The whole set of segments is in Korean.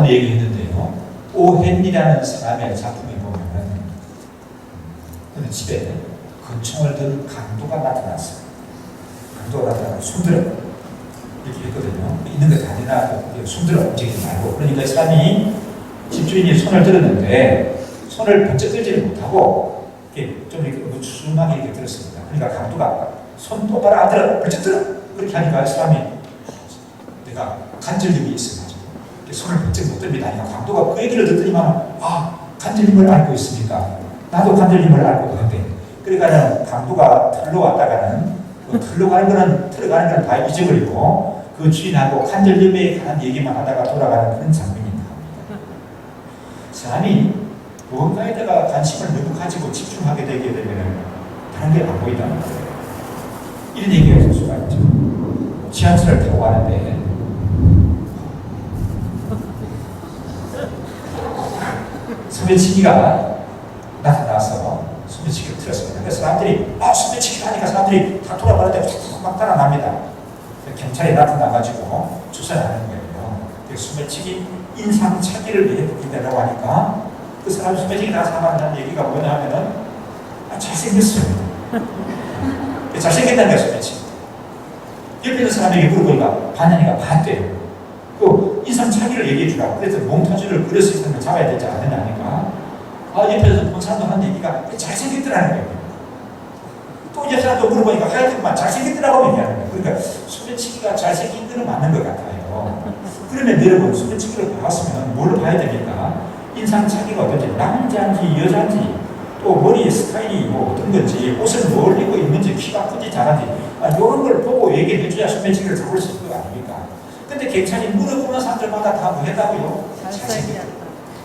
얘기했는데요. 오헨이라는 사람의 작품에 보면은 어느 집에 권총을 든 강도가 나타났어요. 강도가 나타나서 손들어 이렇게 했거든요. 있는 거 다 내놔 손들어 움직이지 말고. 그러니까 이 사람이 집주인이 손을 들었는데 손을 번쩍 들지를 못하고 이렇게 좀 이렇게 무추하게 이렇게 들었습니다. 그러니까 강도가 손 똑바로 안 들어 번쩍 들어 그렇게 하니까 이 사람이 내가 간절림이 있어가지고 손을 번쩍 못 듭니다. 그러니까 강도가 그 얘기를 듣더니만 간절림을 알고 있으니까 나도 간절림을 알고 있는데 그러니까 강도가 털로 왔다가는 털로 가는 거는 들어가는 건 다 잊어버리고 그 주인하고 간절림에 관한 얘기만 하다가 돌아가는 그런 장면입니다. 사람이 무언가에다가 관심을 너무 가지고 집중하게 되게 되면 다른 게 안 보인다는 거예요. 이런 얘기가 있을 수가 있죠. 지하철을 타고 가는데 소매치기가 나타나서 소매치기를 들었습니다. 그래서 사람들이 소매치기를 하니까 사람들이 다 돌아가는데 막 따라납니다. 경찰이 나타나가지고 조사하는 거예요. 소매치기 인상착의를 해보겠다고 하니까 그 사람 소매치기 나서 하는 얘기가 뭐냐 하면은 잘생겼어요. 잘생겼다는 거야 소매치기. 옆에 있는 사람에게 물어보니까 반연이가 봤대요. 그 인상착의를 얘기해 주라고. 그래서 몽타주를 그릴 수 있는 걸 잡아야 되지 않느냐니까 옆에서 본 사람도 하는 얘기가 잘생겼더라는 거예요. 또 옆 사람도 물어보니까 하여튼만 잘생겼더라고 얘기하는 거예요. 그러니까 소매치기가 잘생긴 거는 맞는 것 같아요. 그러면 여러분 소매치기를 봤으면 뭘로 봐야 됩니까? 인상착의가 어떤지 남자인지 여자인지 또 머리의 스타일이 뭐 어떤 건지 옷을 뭘 입고 있는지 키가 큰지 작은지 이런 걸 보고 얘기해 줘야 소매치기를 잡을 수 있을 거 아닙니까? 근데 경찰이 물어보는 사람들마다 다 뭐 했다고요?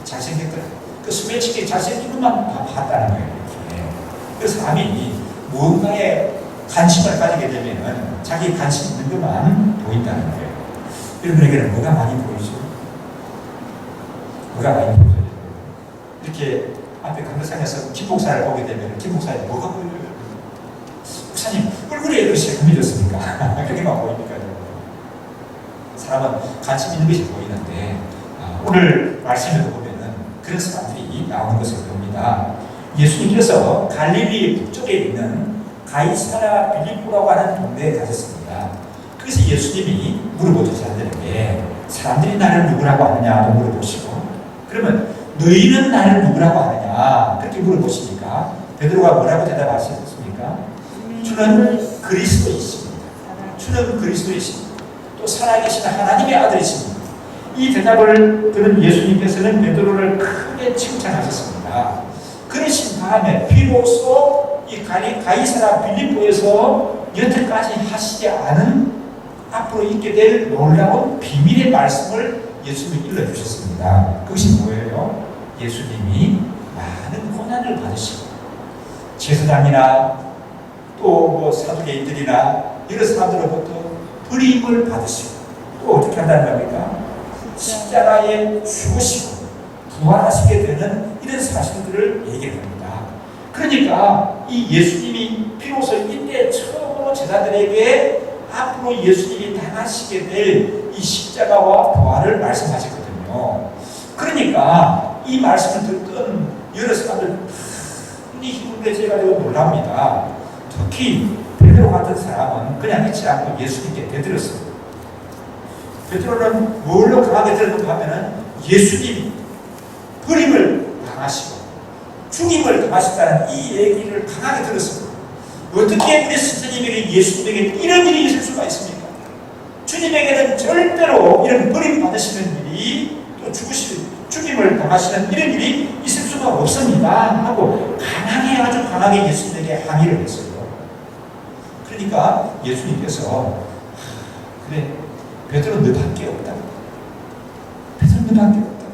잘생겼더라. 그 소매치기 잘생긴 것만 다 봤다는 거예요. 이렇게. 그래서 사람이 무언가에 관심을 가지게 되면 자기 관심 있는 것만 보인다는 거예요. 여러분에게는 뭐가 많이 보이죠? 뭐가 많이 보이죠? 이렇게 앞에 강대상에서 김 목사를 보게 되면 김 목사에 뭐가 보여요? 목사님 얼굴에 이것이 금이졌습니까? 그렇게만 보입니까? 사람은 관심 있는 것이 보이는데 오늘 말씀에도 보면은 그런 사람들이 나오는 것을 봅니다. 예수님께서 갈릴리 북쪽에 있는 가이사라 빌립보라고 하는 동네에 가셨습니다. 그래서 예수님이 물어보죠. 사람들이 나를 누구라고 하느냐고 물어보시고 그러면 너희는 나를 누구라고 하느냐 그렇게 물어보시니까 베드로가 뭐라고 대답하셨습니까? 주는 그리스도이십니다. 주는 그리스도이십니다. 또 살아계신 하나님의 아들이십니다. 이 대답을 들은 예수님께서는 베드로를 크게 칭찬하셨습니다. 그러신 다음에 비로소 이 가이사라 빌립보에서 여태까지 하시지 않은 앞으로 있게 될 놀라운 비밀의 말씀을 예수님이 일러주셨습니다. 그것이 뭐예요? 예수님이 많은 고난을 받으시고 제사장이나 또 뭐 사두개인들이나 이런 사람들로부터 불이익을 받으시고 또 어떻게 한다는 겁니까? 십자가에 죽으시고 부활하시게 되는 이런 사실들을 얘기합니다. 그러니까 이 예수님이 비로소 이때 처음으로 제자들에게 앞으로 예수님이 당하시게 될 이 십자가와 부활을 말씀하셨거든요. 그러니까 이 말씀을 듣던 여러 사람들 이 힘을 내셔가지고 놀랍니다. 특히 베드로 같은 사람은 그냥 잊지 않고 예수님께 대들었어요. 베드로는 뭘로 강하게 들었는가 하면은 예수님이 버림을 당하시고 죽임을 당하셨다는 이 얘기를 강하게 들었습니다. 어떻게 우리 스승님에게 예수님에게 이런 일이 있을 수가 있습니까? 주님에게는 절대로 이런 버림 받으시는 일이 또 죽임을 당하시는 이런 일이 있을 수가 없습니다 하고 강하게 아주 강하게 예수님에게 항의를 했어요. 그러니까 예수님께서 그래 베드로 너밖에 없다. 베드로 너밖에 없다.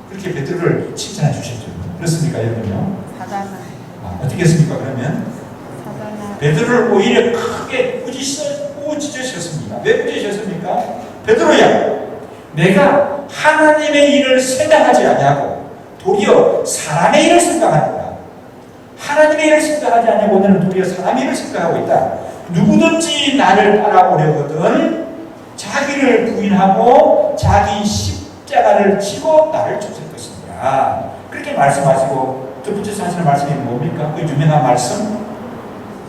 그렇게 베드로를 칭찬해 주셨죠. 그렇습니까 여러분요? 어떻게 했습니까 그러면? 베드로를 오히려 크게 꾸짖으셨습니다. 왜 꾸짖으셨습니까? 베드로야, 내가 하나님의 일을 생각하지 아니하고 도리어 사람의 일을 생각하는다. 하나님의 일을 생각하지 아니하고 너는 도리어 사람의 일을 생각하고 있다. 누구든지 나를 따라오려거든 자기를 부인하고 자기 십자가를 지고 나를 쫓을 것이니라. 그렇게 말씀하시고 두 번째 하시는 말씀이 뭡니까? 그 유명한 말씀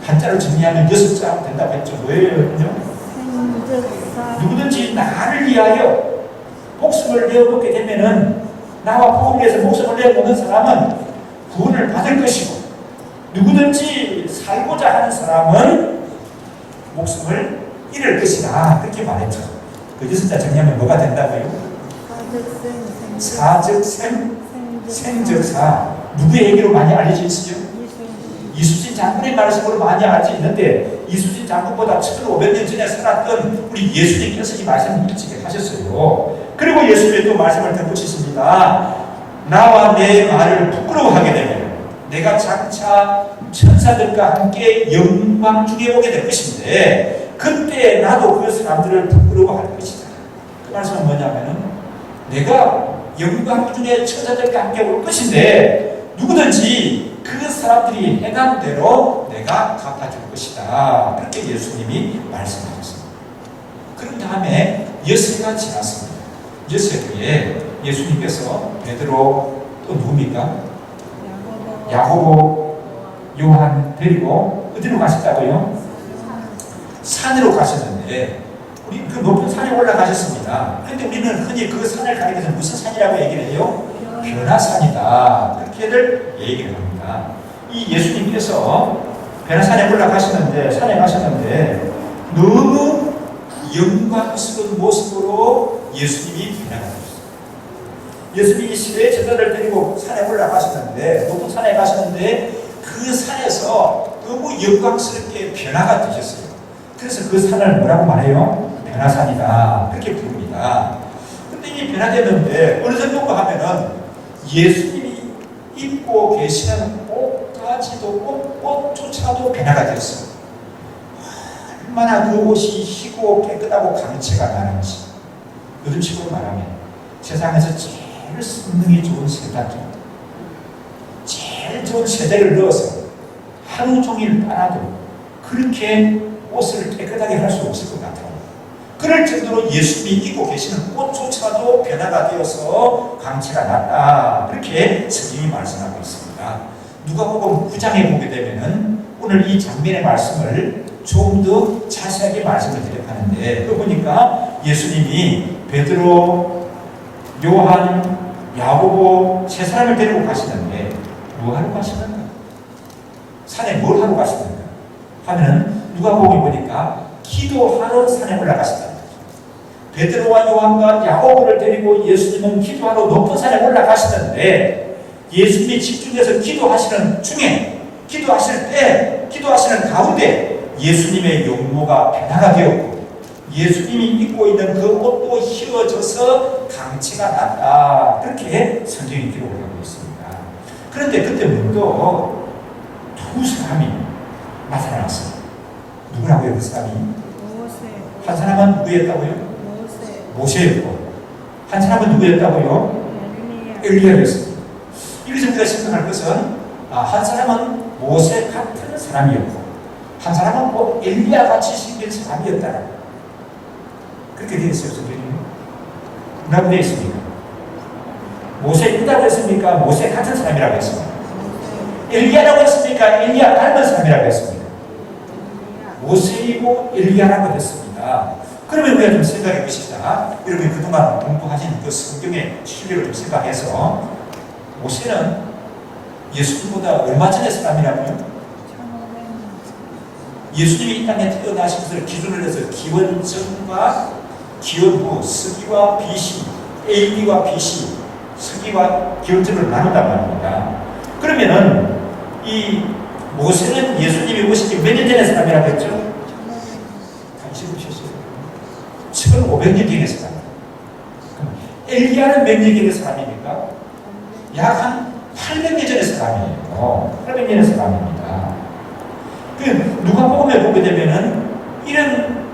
한자로 정리하면 6자 된다고 했죠. 뭐예요? 누구든지 나를 위하여 목숨을 내어놓게 되면은, 나와 복음을 위해서 목숨을 내어놓는 사람은 구원을 받을 것이고, 누구든지 살고자 하는 사람은 목숨을 잃을 것이다. 그렇게 말했죠. 그 6자 정리하면 뭐가 된다고요? 사즉생, 생즉사. 누구의 얘기로 많이 알려져 있어요? 이수진 장군의 말씀으로 많이 알려져 있는데, 이수진 장군보다 1500년 전에 살았던 우리 예수님께서 이 말씀을 일찍이 하셨어요. 그리고 예수님이 또 말씀을 덧붙이십니다. 나와 내 말을 부끄러워하게 되면 내가 장차 천사들과 함께 영광 중에 오게 될 것인데, 그때 나도 그 사람들을 부끄러워할 것이다. 그 말씀은 뭐냐면은, 내가 영광 중에 천사들과 함께 올 것인데, 누구든지 그 사람들이 행한 대로 내가 갚아줄 것이다. 그렇게 예수님이 말씀하셨습니다. 그런 다음에 여세가 지났습니다. 여세 후에 예수님께서 베드로, 또 누굽니까? 야고보, 요한 데리고 어디로 가셨다고요? 산으로 가셨는데, 우리 그 높은 산에 올라가셨습니다. 그런데 우리는 흔히 그 산을 가리켜서 무슨 산이라고 얘기를 해요? 변화산이다. 그렇게들 얘기를 합니다. 이 예수님께서 변화산에 올라가셨는데, 산에 가셨는데, 너무 영광스러운 모습으로 예수님이 변화가 되셨어요. 예수님이 시외 제자를 데리고 산에 올라가셨는데, 높은 산에 가셨는데, 그 산에서 너무 영광스럽게 변화가 되셨어요. 그래서 그 산을 뭐라고 말해요? 변화산이다. 그렇게 부릅니다. 근데 이 변화되는데 어느 정도인가 하면은 예수님이 입고 계시는 옷까지도 옷조차도 변화가 되었어요. 얼마나 그 옷이 희고 깨끗하고 강체가 나는지. 요즘식으로 말하면 세상에서 제일 성능이 좋은 세탁기, 제일 좋은 세대를 넣어서 하루 종일 빨아도 그렇게 옷을 깨끗하게 할 수 없을 것 같아요. 그럴 정도로 예수님이 입고 계시는 옷조차도 변화가 되어서 강체가 났다. 그렇게 성경이 말씀하고 있습니다. 누가복음 9장에 보게 되면은 오늘 이 장면의 말씀을 좀 더 자세하게 말씀을 드려야 하는데, 그 보니까 예수님이 베드로, 요한, 야고보 세 사람을 데리고 가시는데 뭐 하러 가시는가? 산에 뭘 하러 가시는가? 하면은 누가복음에 보니까 기도하러 산에 올라가시다. 베드로와 요한과 야고보를 데리고 예수님은 기도하러 높은 산에 올라가시는데, 예수님이 집중해서 기도하시는 중에, 기도하실 때, 기도하시는 가운데 예수님의 용모가 변화가 되었고, 예수님이 입고 있는 그 옷도 휘어져서 강체가 났다. 그렇게 성경이 기록을 하고 있습니다. 그런데 그때 문득 두 사람이 나타났어요. 누구라고요? 그 사람이? 한 사람은 누구였다고요? 모세였고, 한 사람은 누구였다고요? 엘리야였습니다. 여기서 우리가 생각할 것은, 한 사람은 모세 같은 사람이었고, 한 사람은 뭐 엘리야 같이 생긴 사람이었다. 그렇게 되어 있어요, 성경이. 뭐라고 되어 있습니까? 모세이라고 했습니까? 모세 같은 사람이라고 했습니까? 엘리야라고 했습니까? 엘리야 닮은 사람이라고 했습니까? 모세이고 엘리야라고 했습니다. 그러면 우리가 좀 생각해 보시다. 여러분이 그동안 공부하신 그 성경의 신뢰를 좀 생각해서, 모세는 예수님보다 얼마 전의 사람이라고요? 예수님이 이 땅에 태어나신 것을 기준으로 해서 기원 전과 기원 후, 서기와 BC, AD와 BC, 서기와 기원 전을 나눈단 말입니다. 그러면은 이 모세는 예수님이 오신 지 몇 년 전의 사람이라고 했죠? 관심 보셨어요? 1500년 전의 사람. 엘리야는 몇 년 전의 사람입니까? 약 한 800년 전의 사람이에요. 800년의 사람입니다. 누가복음에 보게 되면은 이런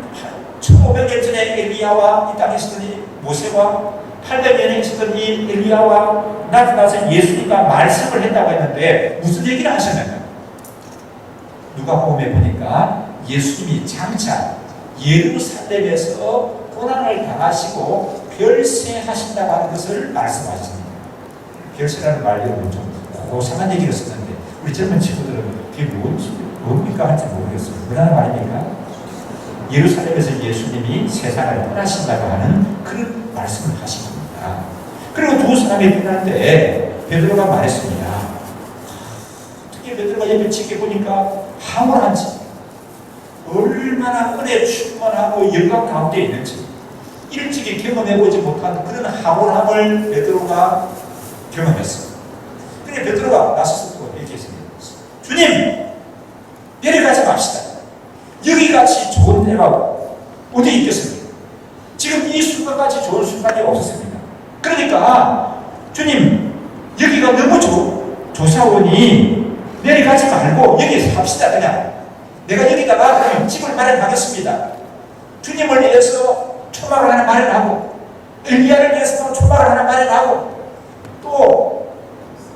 1500년 전에 엘리야와 이 땅에 있었던 이 모세와 800년에 있었던 이 엘리야와 나타나서 예수님과 말씀을 했다고 했는데 무슨 얘기를 하셨나요? 누가복음에 보니까 예수님이 장차 예루살렘에서 고난을 당하시고 별세하신다고 하는 것을 말씀하셨습니다. 별세라는 말 여러분 좀 고상한 얘기를 썼는데 우리 젊은 친구들은 그게 뭡니까 할지 모르겠어요. 뭐라는 말입니까? 예루살렘에서 예수님이 세상을 떠나신다고 하는 그런 말씀을 하신 겁니다. 그리고 두 사람이 떠나는데 베드로가 말했습니다. 특히 베드로가 옆에 지켜보니까 황홀한지 얼마나 은혜 충만하고 영광 가운데 있는지 일찍이 경험해보지 못한 그런 황홀함을 베드로가 경험했어요. 그런데 베드로가 나서서 또 얘기했습니다. 주님, 내려가지 맙시다. 여기같이 좋은 데가 어디 있겠습니까? 지금 이 순간까지 좋은 순간이 없었습니다. 그러니까 주님, 여기가 너무 좋사오니 내려가지 말고 여기에서 삽시다. 그냥 내가 여기다가 그냥 집을 마련하겠습니다. 주님을 위해서 초막을 하나 마련하고 엘리야를 위해서도 초막을 하나 마련하고 또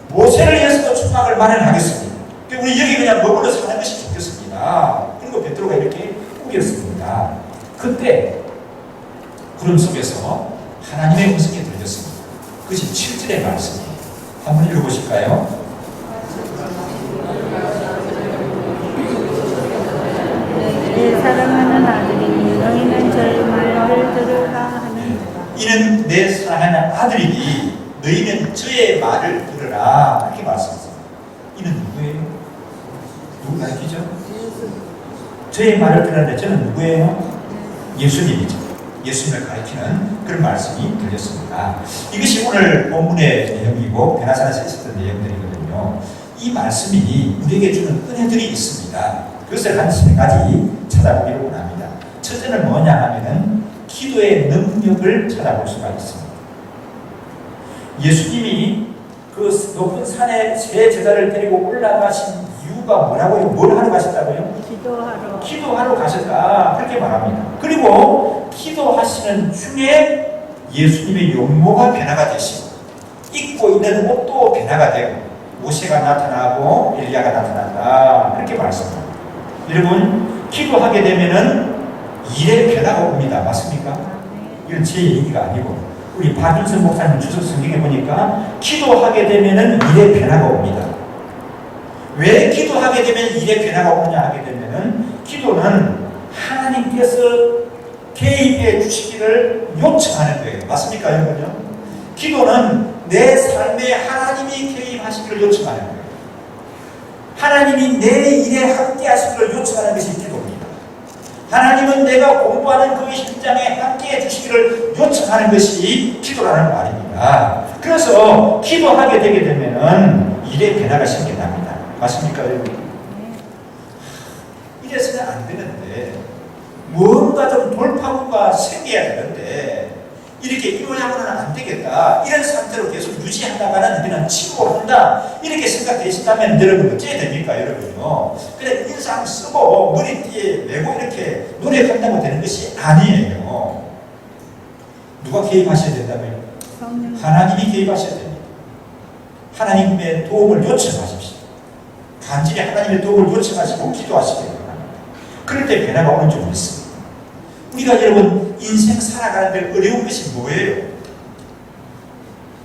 모세를 위해서도 초막을 마련하겠습니다. 우리 여기 그냥 머물러 사는 것이 좋겠습니다. 그리고 베드로가 이렇게 꾸겼습니다. 그때 구름 속에서 하나님의 음성이 들렸습니다. 그것이 7절의 말씀이에요. 한번 읽어보실까요? 내 사랑하는 아들이 너희는 저의 말을 들으라 하는 이는 내 사랑하는 아들이니 너희는 저의 말을 들으라 이렇게 말씀하셨습니다. 이는 누구예요? 누구 가르치죠? 저의 말을 들으라는데 저는 누구예요? 예수님이죠. 예수님을 가르치는 그런 말씀이 들렸습니다. 이것이 오늘 본문의 내용이고 베나산에서 있었던 내용들이거든요. 이 말씀이 우리에게 주는 은혜들이 있습니다. 그것을 한 세 가지 찾아보기를 원합니다. 첫째는 뭐냐 하면은 기도의 능력을 찾아볼 수가 있습니다. 예수님이 그 높은 산에 세 제자를 데리고 올라가신 이유가 뭐라고요? 뭘 하러 가셨다고요? 기도하러 가셨다. 그렇게 말합니다. 그리고 기도하시는 중에 예수님의 용모가 변화가 되시고 입고 있는 옷도 변화가 되고 모세가 나타나고 엘리야가 나타난다. 그렇게 말씀합니다. 여러분, 기도하게 되면은 일의 변화가 옵니다. 맞습니까? 이건 제 얘기가 아니고 우리 박윤선 목사님 주석 성경에 보니까 기도하게 되면은 일의 변화가 옵니다. 왜 기도하게 되면 일의 변화가 오느냐 하게 되면은 기도는 하나님께서 개입해 주시기를 요청하는 거예요. 맞습니까, 여러분요? 기도는 내 삶에 하나님이 개입하시기를 요청하는 거예요. 하나님이 내 일에 함께 하시기를 요청하는 것이 기도입니다. 하나님은 내가 공부하는 그 현장에 함께 해주시기를 요청하는 것이 기도라는 말입니다. 그래서 기도하게 되게 되면은 일의 변화가 생겨납니다. 맞습니까, 여러분? 이래서는 안 되는데 뭔가 좀 돌파구가 생겨야 되는데 이렇게 이모양으로는 안 되겠다. 이런 상태로 계속 유지한다가는 그냥 치고 한다. 이렇게 생각되신다면 여러분 어째야 됩니까, 여러분요? 그냥 인상 쓰고 머리띠에 메고 이렇게 노력한다고 되는 것이 아니에요. 누가 개입하셔야 된다면? 하나님이 개입하셔야 됩니다. 하나님의 도움을 요청하십시오. 간절히 하나님의 도움을 요청하시고 기도하시기 바랍니다. 그럴 때 변화가 오는 줄 믿습니다. 우리가 여러분 인생 살아가는데 어려운 것이 뭐예요?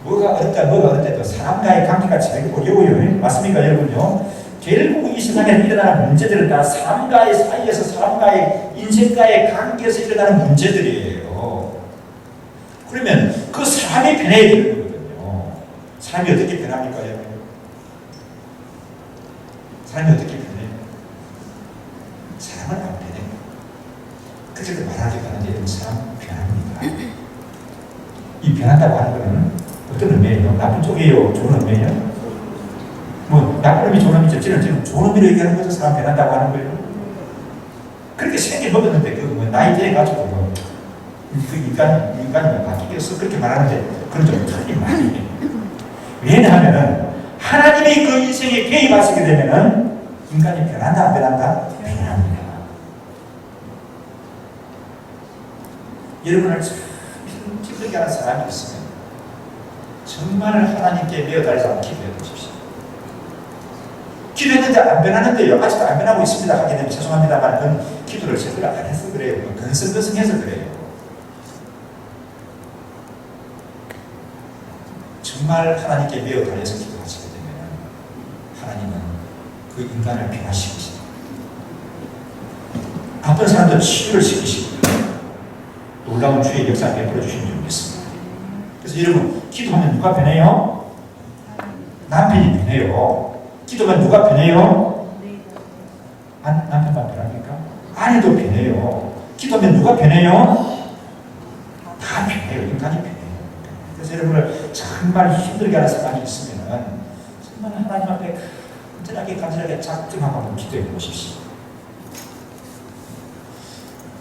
뭐가 어렵다 사람과의 관계가 제일 어려워요. 맞습니까, 여러분요? 결국 이 세상에 일어나는 문제들은 다 사람과의 사이에서 사람과의 인생과의 관계에서 일어나는 문제들이에요. 그러면 그 사람이 변해야 되는 거거든요. 사람이 어떻게 변합니까, 여러분? 사람이 어떻게 변해요? 사람은 안 변해요. 그렇게 말하려고 하는데 사람 변합니다. 이 변한다고 하는 것은 어떤 의미예요? 나쁜 쪽이에요? 좋은 의미예요? 뭐 나쁜 의미, 좋은 의미죠. 지금 좋은 의미로 얘기하는 거죠. 사람 변한다고 하는 거예요. 그렇게 생겨먹었는데 그 뭐 나이 돼가지고 뭐 그 인간이 바뀌겠어 그렇게 말하는데 그건 좀 틀린 말이에요. 왜냐하면은 하나님의 그 인생에 개입하시게 되면은 인간이 변한다 안 변한다? 변합니다. 여러분을 참 힘들게 하는 사람이 있으면 정말 하나님께 매어달지 않고 기도해 보십시오. 기도했는데 안 변하는데요. 아직도 안 변하고 있습니다. 하게 되면 죄송합니다만 그건 기도를 제대로 안 해서 그래요. 건성건성해서 그래요. 정말 하나님께 매어 달려서 기도하시게 되면 하나님은 그 인간을 변화시키시고 아픈 사람도 치유를 시키시고 놀라운 주의 역사를 베풀어 주시는 줄 믿습니다. 그래서 여러분, 기도하면 누가 변해요? 남편이 변해요. 기도하면 누가 변해요? 남편만 변합니까? 아내도 변해요. 기도하면 누가 변해요? 다 변해요. 인간이 변해요. 그래서 여러분을 정말 힘들게 하는 상황이 있으면 정말 하나님 앞에 간절하게 작정하고 한번 기도해 보십시오.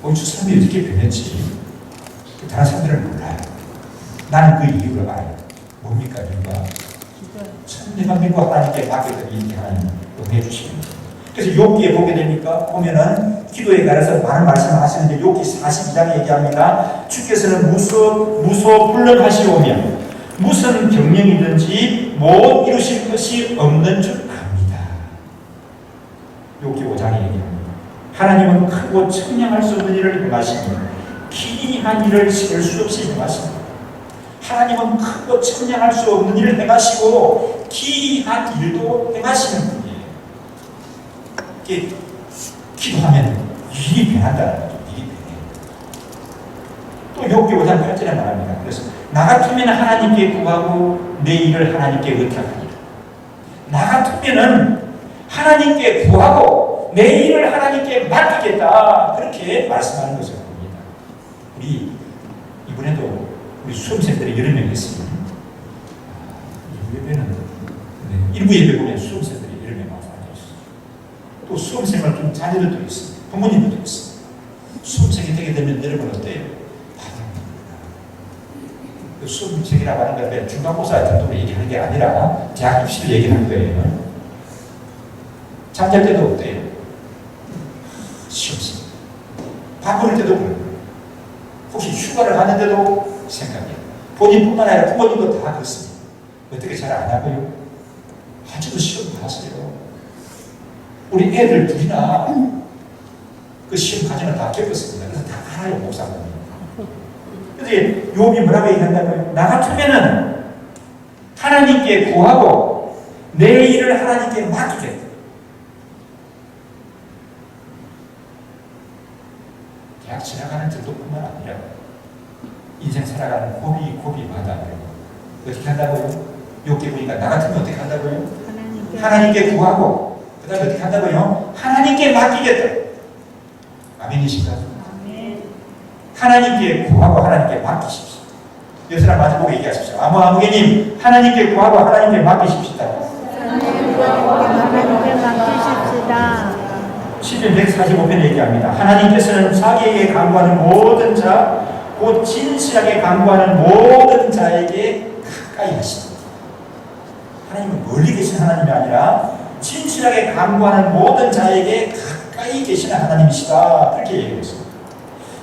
저 사람이 어떻게 변했지? 다른 사람들은 몰라요. 나는 그 이유를 알아요. 뭡니까 이유가? 내가 믿고 하나님께 맡겼더니 이렇게 하나님 응해 주시는 거예요. 그래서 욥기에 보게 되니까 보면은 기도에 관해서 많은 말씀을 하시는데 욥기 42장에 얘기합니다. 주께서는 무소 불능하시오며 무슨 경영이든지 못 이루실 것이 없는 줄 압니다. 욥기 5장에 얘기합니다. 하나님은 크고 청량할 수 없는 일을 행하시며 기이한 일을 셀 수 없이 행하십니다. 하나님은 크고 청량할 수 없는 일을 행하시고 기이한 일도 행하시는 분이에요. 이게 기도하면 일이 변한다는 거죠. 일이 변해요. 또 욥기 5장 8절에 말합니다. 그래서 나 같으면 하나님께 구하고 내 일을 하나님께 의탁하리라. 나 같으면은 하나님께 구하고 내 일을 하나님께 맡기겠다. 그렇게 말씀하는 것을 봅니다. 우리 이번에도 우리 수험생들이 여러 명 있습니다. 예배는 일부 예배 보면 수험생들이 여러 명 와서 앉아있어요. 또 수험생을 둔 자녀들도 있습니다. 부모님들도 있습니다. 수험생이 되게 되면 여러분 어때요? 그 수험생이라고 하는 건데 중간고사 정도로 얘기하는 게 아니라 대학 입시를 얘기하는 거예요. 잠잘 때도 어때요? 시험생. 밥 먹을 때도 그래요. 혹시 휴가를 가는데도 생각해요. 본인뿐만 아니라 부모님도 다 그렇습니다. 어떻게 잘 안 하고요? 아직도 시험 봤어요. 우리 애들 둘이나 그 시험 과정을 다 겪었습니다. 그래서 다 알아요, 목사님. 그래서 욥이 뭐라고 얘기한다고요? 나 같으면은 하나님께 구하고 내 일을 하나님께 맡기겠다. 대학 지나가는 정도뿐만 아니라 인생 살아가는 고비마다 어떻게 한다고요? 욥기 보니까 나 같으면 어떻게 한다고요? 하나님께 구하고 그 다음에 어떻게 한다고요? 하나님께 맡기겠다. 아멘이신가요? 아멘. 하나님께 구하고 하나님께 맡기십시오. 여러분 마주보고 얘기하십시오. 아무개님 하나님께 구하고 하나님께 맡기십시다. 하나님께 맡기십시다. 시편 145편에 얘기합니다. 하나님께서는 자기에게 간구하는 모든 자, 곧 진실하게 간구하는 모든 자에게 가까이 하십니다. 하나님은 멀리 계신 하나님이 아니라 진실하게 간구하는 모든 자에게 가까이 계시는 하나님이시다. 그렇게 얘기했습니다.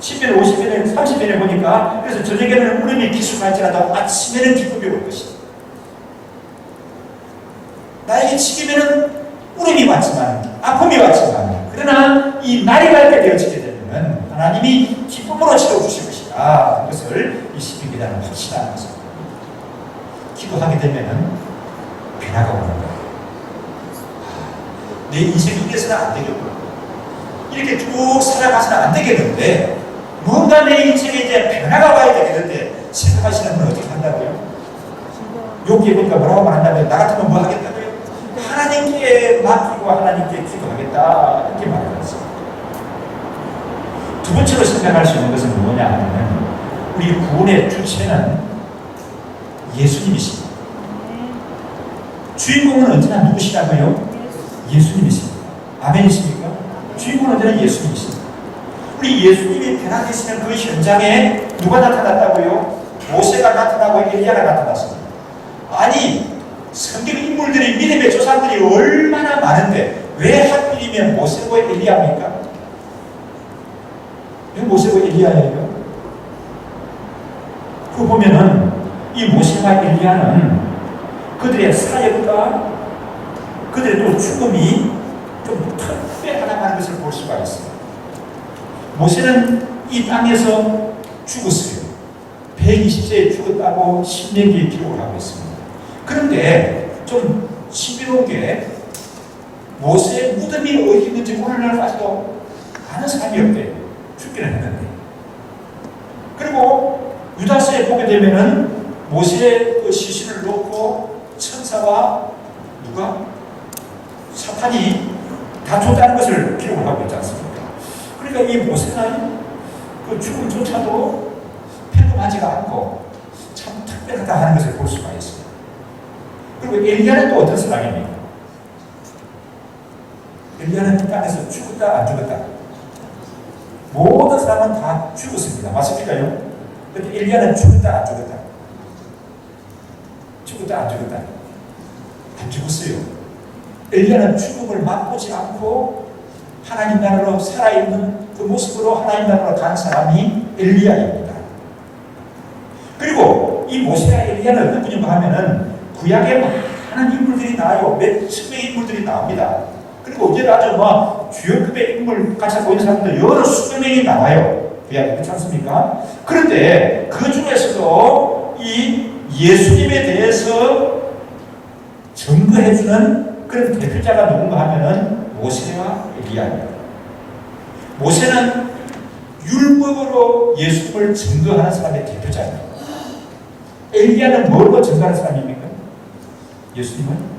시편 50편에 30편에 보니까 그래서 저녁에는 울음이 기숙할지라도 아침에는 기쁨이 올 것이다. 나에게 지금에는 울음이 왔지만 아픔이 왔지만 그러나 이 날이 밝게 되어지게 되면 하나님이 기쁨으로 채워주실 것이다. 그것을 이 시편 기자는 확신하는 것입니다. 기도하게 되면 변화가 오는 거예요. 내 인생이 이래서는 안 되겠고 이렇게 쭉 살아가서는 안 되겠는데 뭔가 내 인생에 이제 변화가 와야 되겠는데 생각하시는 분은 어떻게 한다고요? 여기에 보니까 뭐라고 말한다고요? 나 같으면 뭐 하겠다고요? 하나님께 맡기고 하나님께 기도하겠다 이렇게 말했습니다. 두 번째로 생각할 수 있는 것은 뭐냐 하면 우리 구원의 주체는 예수님이십니다. 주인공은 언제나 누구시라고요? 예수님이십니다. 아멘이십니까? 주인공은 언제나 예수님이십니다. 우리 예수님이 변화되시는 그 현장에 누가 나타났다고요? 모세가 나타나고 엘리야가 나타났습니다. 아니 성경 인물들이 믿음의 조상들이 얼마나 많은데 왜 하필이면 모세고 엘리야입니까? 왜 모세고 엘리야예요? 그 보면은 이 모세와 엘리야는 그들의 사역과 그들의 또 죽음이 좀 특별하다는 것을 볼 수가 있습니다. 모세는 이 땅에서 죽었어요. 120세에 죽었다고 신명기에 기록을 하고 있습니다. 그런데 좀 신비로운 게 모세의 무덤이 어디 있는지 오늘날까지도 아는 사람이 없대요. 죽기는 했는데. 그리고 유다서에 보게 되면은 모세의 그 시신을 놓고 천사와 누가? 사탄이 다쳤다는 것을 기록을 하고 있지 않습니까? 그러니까 이 모세는 그 죽음조차도 평범하지가 않고 참 특별하다 하는 것을 볼 수가 있어요. 그리고 엘리야는 또 어떤 사람입니까? 엘리야는 땅에서 죽었다 안 죽었다? 모든 사람은 다 죽었습니다. 맞습니까요? 그런데 엘리야는 죽었다 안 죽었다? 죽었다 안 죽었다? 안 죽었어요. 엘리야는 죽음을 맛보지 않고 하나님 나라로 살아있는 그 모습으로 하나님 나라로 간 사람이 엘리야입니다. 그리고 이 모세와 엘리야는 어떤 분인가 하면은 구약에 많은 인물들이 나와요. 몇천 명의 인물들이 나옵니다. 그리고 이제 아주 뭐 주요급의 인물 같이 보이는 사람들 여러 수백 명이 나와요. 구약에 그렇지 않습니까? 그런데 그 중에서도 이 예수님에 대해서 증거해주는 그런 대표자가 누군가 하면은 모세와 엘리야입니다. 모세는 율법으로 예수님을 증거하는 사람의 대표자입니다. 엘리야는 뭘로 증거하는 사람입니까? 예수님은?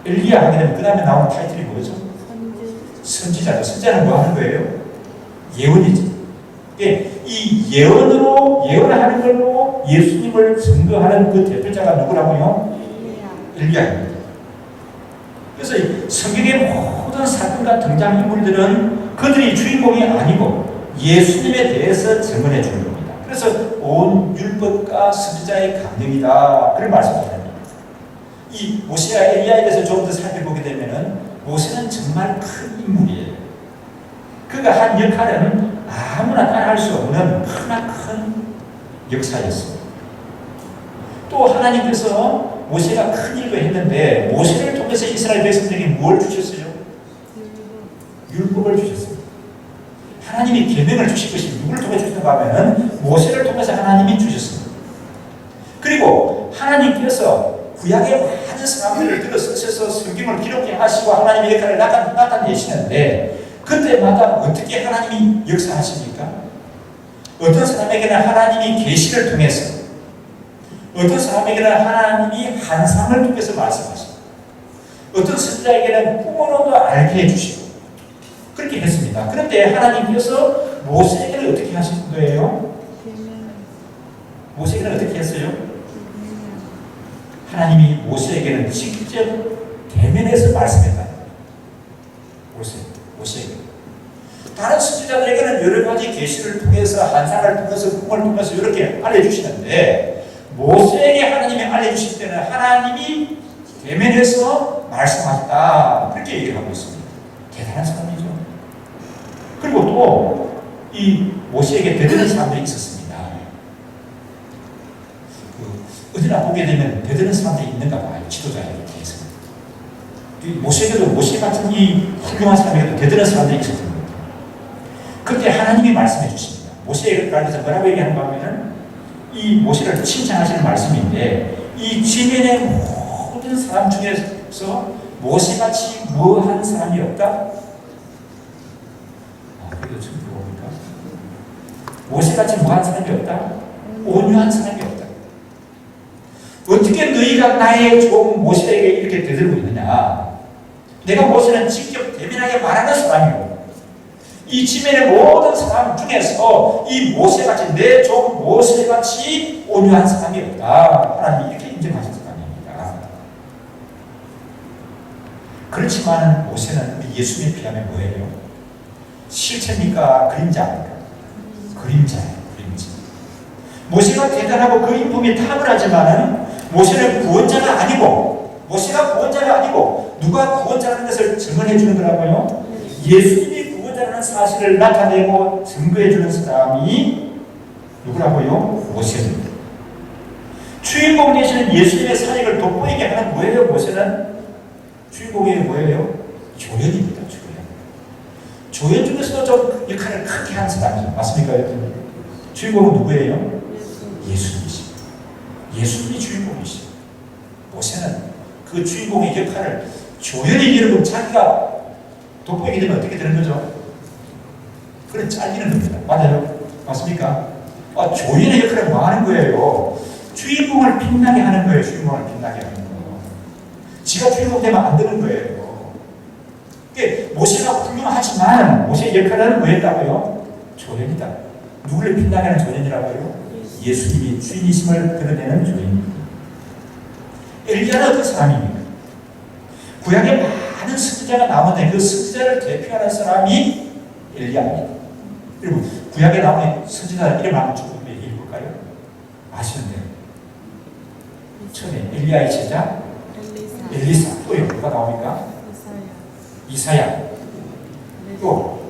엘리야 하게 되면 그 다음에 나오는 타이틀이 뭐죠? 선지자죠. 선지자는 뭐 하는 거예요? 예언이지. 이 예언으로, 예언하는 걸로 예수님을 증거하는 그 대표자가 누구라고요? 엘리야입니다. 그래서 성경의 모든 사건과 등장인물들은 그들이 주인공이 아니고 예수님에 대해서 증언해 주는 겁니다. 그래서 온 율법과 선지자의 강령이다. 그런 말씀을 합니다. 이 모세와 엘리야에 대해서 조금 더 살펴보게 되면은 모세는 정말 큰 인물이에요. 그가 한 역할은 아무나 따라할 수 없는 크나큰 역사였습니다. 또 하나님께서 모세가 큰 일도 했는데 모세를 통해서 이스라엘 백성들에게 뭘 주셨어요? 율법을 주셨습니다. 하나님이 계명을 주신 것이 누구를 통해 주셨는가 하면은 모세를 통해서 하나님이 주셨습니다. 그리고 하나님께서 구약의 많은 사람들을 들어 쓰셔서 성경을 기록해 하시고 하나님의 역할을 나타내시는데 그때마다 어떻게 하나님이 역사하십니까? 어떤 사람에게는 하나님이 계시를 통해서 어떤 사람에게는 하나님이 환상을 통해서 말씀하시고 어떤 선지자에게는 꿈으로도 알게 해주시고 그렇게 했습니다. 그런데 하나님께서 모세에게는 어떻게 하신 거예요? 모세에게는 어떻게 했어요? 하나님이 모세에게는 직접 대면해서 말씀했다. 모세에게. 다른 선지자들에게는 여러 가지 계시를 통해서 환상을 통해서 꿈을 통해서 이렇게 알려주시는데 모세에게 하나님이 알려주실 때는 하나님이 대면해서 말씀하셨다. 그렇게 얘기를 하고 있습니다. 대단한 사람이죠. 그리고 또 이 모세에게 대단한 사람들이 있었습니다. 어디나 보게 되면 대단한 사람들이 있는가 봐요. 지도자에게 대해서. 모세에게도 모세 같은 이 훌륭한 사람에게도 대단한 사람들이 있었던 겁니다. 그때 하나님이 말씀해 주십니다. 모세에 관해서 뭐라고 얘기하는가 하면은 이 모세를 칭찬하시는 말씀인데 이 지면의 모든 사람 중에서 모세같이 뭐한 사람이 없다? 그래도 처음 들어봅니까? 모세같이 뭐한 사람이 없다? 온유한 사람이 없다. 어떻게 너희가 나의 종 모세에게 이렇게 대들고 있느냐? 내가 모세는 직접 대면하게 말하는 사람이고 이 지면의 모든 사람 중에서 이 모세같이 내 종 모세같이 온유한 사람이 없다. 하나님이 이렇게 인정하셨을 거 아닙니까? 그렇지만 모세는 우리 예수님에 비하면 뭐예요? 실체입니까? 그림자입니까? 그림자예요. 그림자. 모세가 대단하고 그 인품이 탁월하지만은 모세는 구원자가 아니고 모세가 구원자가 아니고 누가 구원자라는 것을 증언해 주는 거라고요? 예수님이 구원자라는 사실을 나타내고 증거해 주는 사람이 누구라고요? 모세입니다. 주인공 되시는 예수님의 사역을 돋보이게 하는 뭐예요? 모세는 주인공이 뭐예요? 조연입니다. 조연 중에서도 좀 역할을 크게 하는 사람이죠. 맞습니까? 주인공은 누구예요? 예수님이십니다. 예수님이 주인공이십니다. 모세는 그 주인공의 역할을 조연히 여러분 자기가 돋보이게 되면 어떻게 되는 거죠? 그래 잘리는 겁니다. 맞아요? 맞습니까? 조연의 역할을 뭐 하는 거예요? 주인공을 빛나게 하는 거예요. 주인공을 빛나게 하는 거. 지가 주인공 되면 안 되는 거예요. 그게 모세가 훌륭하지만 모세의 역할은 뭐였다고요? 조연이다. 누구를 빛나게 하는 조연이라고요? 예수님이 주인이심을 드러내는 조연입니다. 엘리야는 어떤 사람입니까? 구약에 많은 선지자가 나오는데 그 선지자를 대표하는 사람이 엘리야입니다. 여러분 구약에 나오는 선지자 이름 한번 조금 얘기해 볼까요? 아시는데요. 처음에 엘리야의 제자 엘리사. 또요 누가 나옵니까? 이사야. 또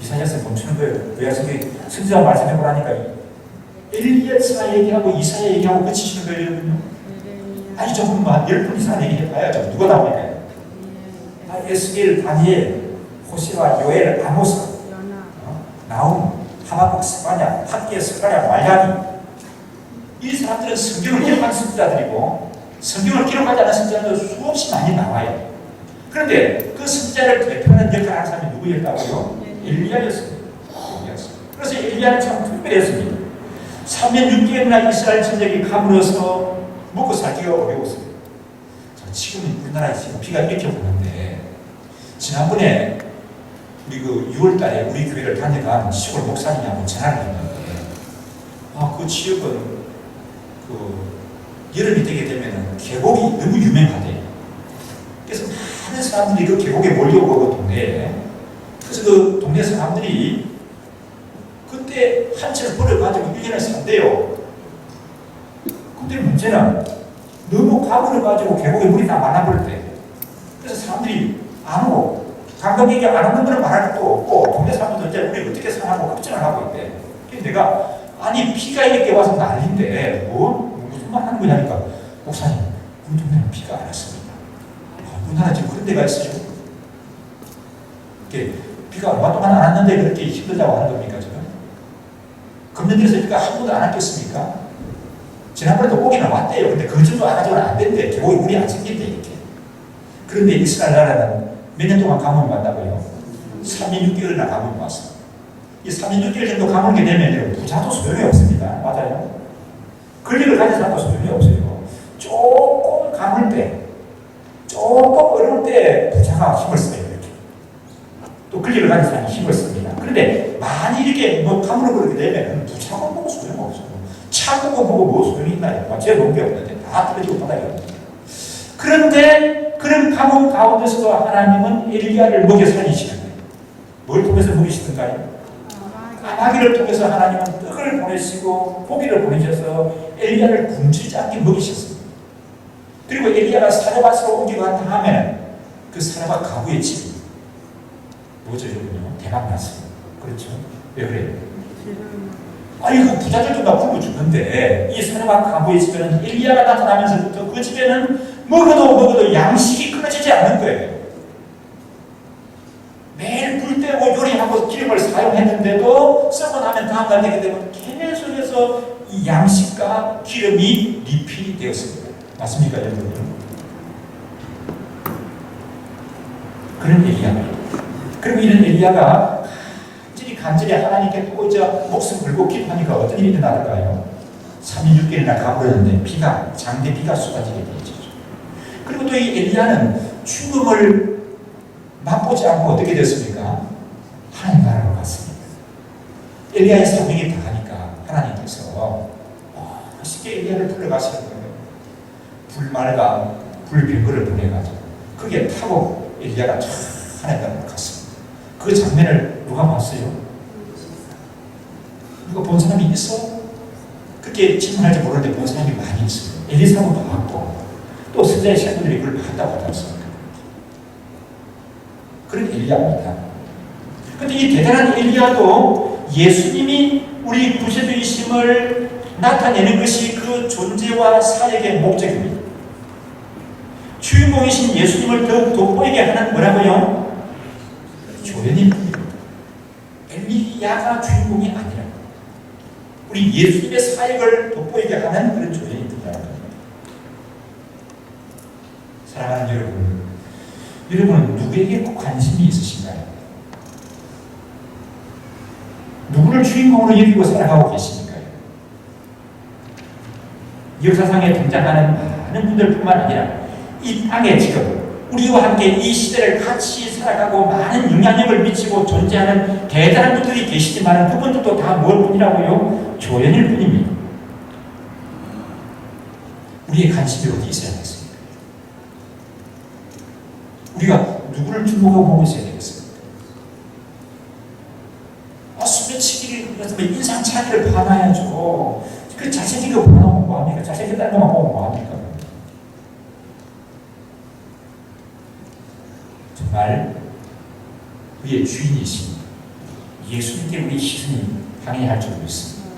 이사야서 멈추는 거예요. 왜 하시게 선지자 말씀해 보라니까 엘리야서 얘기하고 이사야 얘기하고 끝이시는 거예요. 여러분요. 아니 조금만 10분 이상 얘기해 봐야죠. 누가 나옵니까? 에스겔, 다니엘, 호세와 요엘, 아모스, 나움, 하박국, 스바냐, 학계, 스가랴, 말라기. 이 사람들은 성경을 기록한 선지자들이고 성경을 기록하지 않은 선지자도 수없이 많이 나와요. 그런데 그 선지자를 대표하는 역할을 하는 사람이 누구였다고요? 엘리야였습니다. 그래서 엘리야는 참 특별했습니다. 3년 6개월이나 이스라엘 전쟁이 가물어서 먹고 살기가 어려웠습니다. 지금 우리나라에 지금 비가 이렇게 오는데 지난번에 우리 그 6월달에 우리 교회를 다녀간 시골 목사님이 한번 전화를 했는데 그 지역은 그 여름이 되게 되면 계곡이 너무 유명하대요. 그래서 많은 사람들이 그 계곡에 몰려오고 그 동네에 그래서 그 동네 사람들이 그때 한 채를 버려가지고 1년을 산대요. 근데 문제는 너무 가물어가지고 계곡에 물이 다 많아버릴 때 그래서 사람들이 안 오고 관광객이 안 오는 거는 말할 것도 없고 동네 사람들도 이제 우리 어떻게 사냐고 걱정을 하고 있대. 그래서 내가 아니 비가 이렇게 와서 난리인데 무슨 말 하는 거냐니까 목사님 우리 동네는 비가 안 왔습니다. 우리나라 지금 그런 데가 있으시고 비가 얼마 동안 안 왔는데 그렇게 힘들다고 하는 겁니까 지금? 금년들에서 비가 한 번도 안 왔겠습니까? 지난번에도 오기는 왔대요. 근데 그 정도 안 가지고는 안 된대. 계곡에 물이 안 생긴대 이렇게. 그런데 이스라엘 나라는 몇 년 동안 가뭄이 왔다고요? 3년 6개월이나 가뭄이 왔어. 이 3년 6개월 정도 가물게 되면 부자도 소용이 없습니다. 맞아요? 권력을 가진 사람도 소용이 없어요. 조금 가물 때, 조금 어려울 때 부자가 힘을 써요. 이렇게. 또 권력을 가진 사람이 힘을 씁니다. 그런데 많이 이렇게 가물어버리게 되면 부자가 보고 소용없어요. 차고 보고 뭐 소용이 있나요? 제 몸이 없는데 다 떨어지고 바닥에 없는데. 그런데 그런 가뭄 가운데서도 하나님은 엘리야를 먹여 살리시는 거예요. 뭘 통해서 먹이시던가요? 까마귀를 통해서 하나님은 떡을 보내시고 고기를 보내셔서 엘리야를 굶주리지 않게 먹이셨습니다. 그리고 엘리야가 사르밧으로 옮겨간 다음에는 그 사르밧 가부의 집이 뭐죠 여러분요? 대박 났어요. 그렇죠? 왜 그래요? 아이고 부자들도 다 굶어 죽는데 이 사르밧 가부의 집에는 엘리야가 나타나면서부터 그 집에는 먹어도 양식이 끊어지지 않는 거예요. 매일 불 떼고 요리하고 기름을 사용했는데도 쓰고 나면 다음날 되게 되면 계속해서 이 양식과 기름이 리필이 되었습니다. 맞습니까 여러분? 그런 엘리야입니다. 그리고 이런 엘리야가 간절히 하나님께 또 이제 목숨 걸고 기도하니까 어떤 일이 일어날까요? 3년 6개월이나 가버렸는데 장대 비가 쏟아지게 되죠. 그리고 또 이 엘리야는 죽음을 맛보지 않고 어떻게 됐습니까? 하나님 나라로 갔습니다. 엘리야의 사명이 다하니까 하나님께서 쉽게 엘리야를 불러가시는 거예요. 불말과 불병거를 보내가지고 그게 타고 엘리야가 참 하나님 나라로 갔습니다. 그 장면을 누가 봤어요? 누가 본 사람이 있어? 그렇게 질문할지 모르는데 본 사람이 많이 있어요. 엘리사도 봤고 또 선지자의 신부들이 그걸 봤다고 하셨습니다. 그런 엘리야입니다. 그런데 이 대단한 엘리야도 예수님이 우리 구세주이심을 나타내는 것이 그 존재와 사역의 목적입니다. 주인공이신 예수님을 더욱 돋보이게 하는 뭐라고요? 조연입니다. 엘리야가 주인공이 아니라 우리 예수님의 사역을 돋보이게 하는 그런 조연입니다. 사랑하는 여러분, 여러분은 누구에게 꼭 관심이 있으신가요? 누구를 주인공으로 여기고 살아가고 계십니까요? 역사상에 등장하는 많은 분들뿐만 아니라 이 땅에 지금 우리와 함께 이 시대를 같이 살아가고 많은 영향력을 미치고 존재하는 대단한 분들이 계시지만 그분들도 다 뭘 뿐이라고요? 조연일 뿐입니다. 우리의 관심이 어디 있어야 되겠습니까? 우리가 누구를 주목하고 보고 있어야 되겠습니까? 소매치기를 인상 차이를 봐놔야죠. 그 잘생긴 거 보면 뭐합니까? 잘생겼다는 것만 보면 뭐합니까? 정말 그의 주인이신 예수님께 우리 시선이 방해할 줄 믿습니다.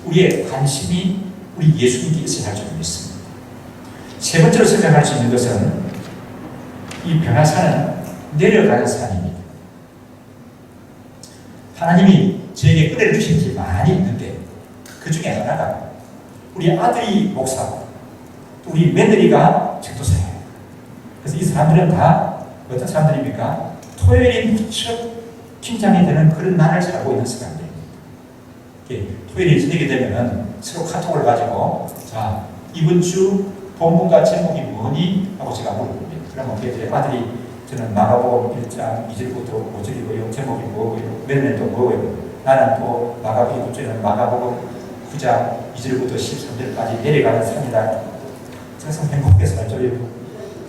우리의 관심이 우리 예수님께 있어야 할 줄 믿습니다. 세 번째로 생각할 수 있는 것은 이 변화산은 내려가는 산입니다. 하나님이 저에게 은혜를 주신 게 많이 있는데 그 중에 하나가 우리 아들이 목사고 또 우리 며느리가 전도사예요. 그래서 이 사람들은 다 어떤 사람들입니까? 토요일이 첫 팀장이 되는 그런 날을 살고 있는 사람들입니다. 토요일이 저녁이 되면 서로 카톡을 가지고 자 이번 주 본문과 제목이 뭐니? 하고 제가 물어봅니다. 그러면 제 아들이 저는 마가복음 1장 2절부터 5절이고요. 제목이 뭐고요? 며느리는 또 뭐고요? 나는 또 마가복음 9절은 마가복음 9장 2절부터 13절까지 내려가는 산이다. 그래서 행복해서 저희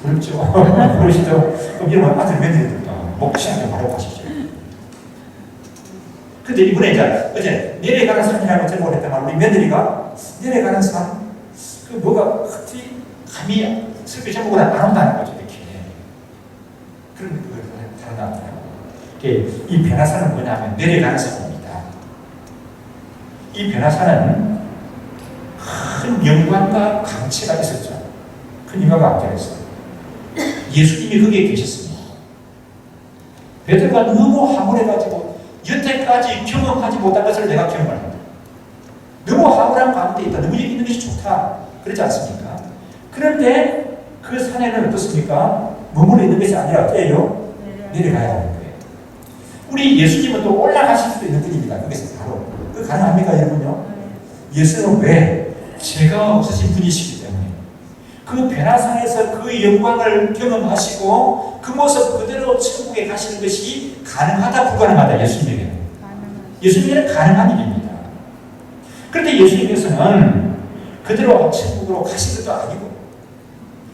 부럽죠. 부르시죠. 그럼 이러면 아들 며느리들도 목시하게 바로 가시죠. 근데 이번에 이제 어제 내려가는 산이라고 제목을 했다가 우리 며느리가 내려가는 산, 그 뭐가 어떻게 감히 설교 제목을 안 온다는 거죠. 이렇게. 그런 걸 다루나더라고요. 이 변화산은 뭐냐면 내려가는 산입니다. 이 변화산은 큰 영광과 강체가 있었죠. 큰 영광과 강체가 있어요. 예수님이 거기에 계셨습니다. 베드로가 너무 황홀해가지고 여태까지 경험하지 못한 것을 내가 경험을 한다. 너무 황홀한 가운데 있다. 너무 여기 있는 것이 좋다. 그러지 않습니까? 그런데 그 산에는 어떻습니까? 머물러 있는 것이 아니라 어때요? 내려가야 하는 거예요. 우리 예수님은 또 올라가실 수도 있는 분입니다. 그것은 바로. 그 가능합니까, 여러분요? 예수는 왜? 죄가 없으신 분이시기 때문에 그 변화산에서 그 영광을 경험하시고 그 모습 그대로 천국에 가시는 것이 가능하다, 불가능하다, 예수님에게는. 예수님에게는 가능한 일입니다. 그런데 예수님께서는 그대로 천국으로 가신 것도 아니고